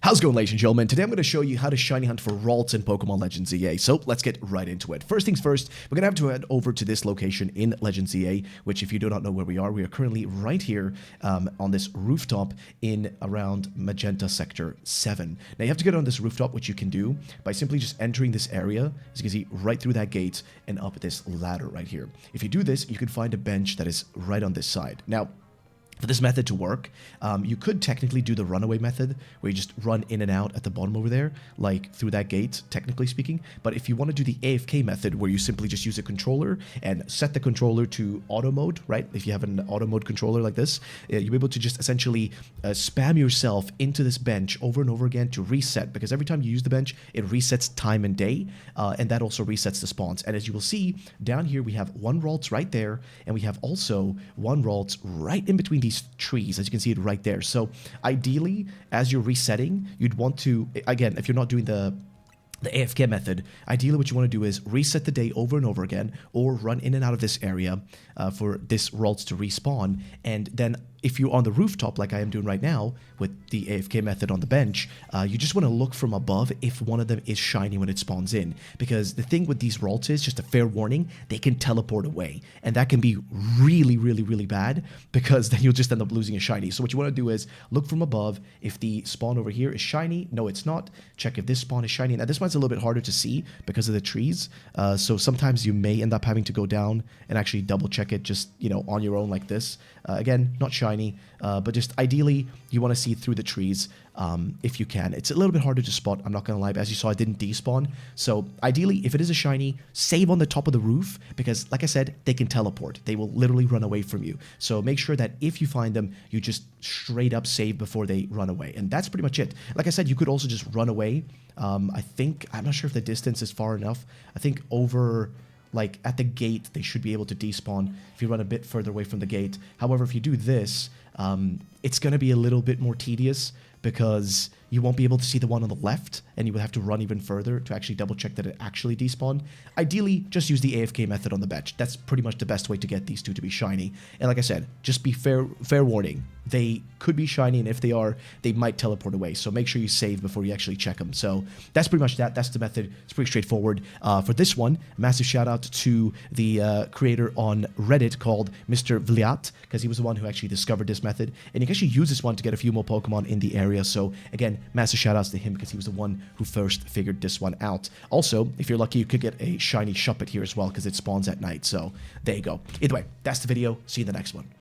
How's it going, ladies and gentlemen? Today I'm going to show you how to shiny hunt for Ralts in Pokémon Legends ZA. So let's get right into it. First things first, we're going to have to head over to this location in Legends ZA, which if you do not know where we are currently right here on this rooftop in around Magenta Sector 7. Now you have to get on this rooftop, which you can do by simply just entering this area, as you can see, right through that gate and up this ladder right here. If you do this, you can find a bench that is right on this side. Now, for this method to work, you could technically do the runaway method, where you just run in and out at the bottom over there, like through that gate, technically speaking. But if you want to do the AFK method, where you simply just use a controller and set the controller to auto mode, right? If you have an auto mode controller like this, you'll be able to just essentially spam yourself into this bench over and over again to reset, because every time you use the bench, it resets time and day, and that also resets the spawns. And as you will see, down here we have one Ralts right there, and we have also one Ralts right in between these trees, as you can see it right there. So ideally, as you're resetting, you'd want to, again, if you're not doing the AFK method, ideally what you want to do is reset the day over and over again, or run in and out of this area for this Ralts to respawn. And then if you're on the rooftop like I am doing right now with the AFK method on the bench, you just want to look from above if one of them is shiny when it spawns in, because the thing with these Ralts is, just a fair warning, they can teleport away, and that can be really bad, because then you'll just end up losing a shiny. So what you want to do is look from above. If the spawn over here is shiny, no it's not, check if this spawn is shiny. Now this one's a little bit harder to see because of the trees, so sometimes you may end up having to go down and actually double check it just, you know, on your own like this. Again, not shiny, but just ideally you want to see through the trees if you can. It's a little bit harder to spot, I'm not gonna lie, but as you saw, it didn't despawn. So ideally, if it is a shiny, save on the top of the roof, because like I said, they can teleport. They will literally run away from you. So make sure that if you find them, you just straight up save before they run away. And that's pretty much it. Like I said, you could also just run away. I'm not sure if the distance is far enough. I think over, like at the gate, they should be able to despawn if you run a bit further away from the gate. However, if you do this, it's going to be a little bit more tedious, because you won't be able to see the one on the left, and you will have to run even further to actually double check that it actually despawned. Ideally, just use the AFK method on the bench. That's pretty much the best way to get these two to be shiny. And like I said, just be fair warning. They could be shiny, and if they are, they might teleport away. So make sure you save before you actually check them. So that's pretty much that. That's the method. It's pretty straightforward. For this one, massive shout out to the creator on Reddit called Mr. Vliat, because he was the one who actually discovered this method. And you can actually use this one to get a few more Pokemon in the area. So again, massive shout outs to him, because he was the one who first figured this one out. Also, if you're lucky, you could get a shiny Shuppet here as well, because it spawns at night. So there you go. Either way, that's the video. See you in the next one.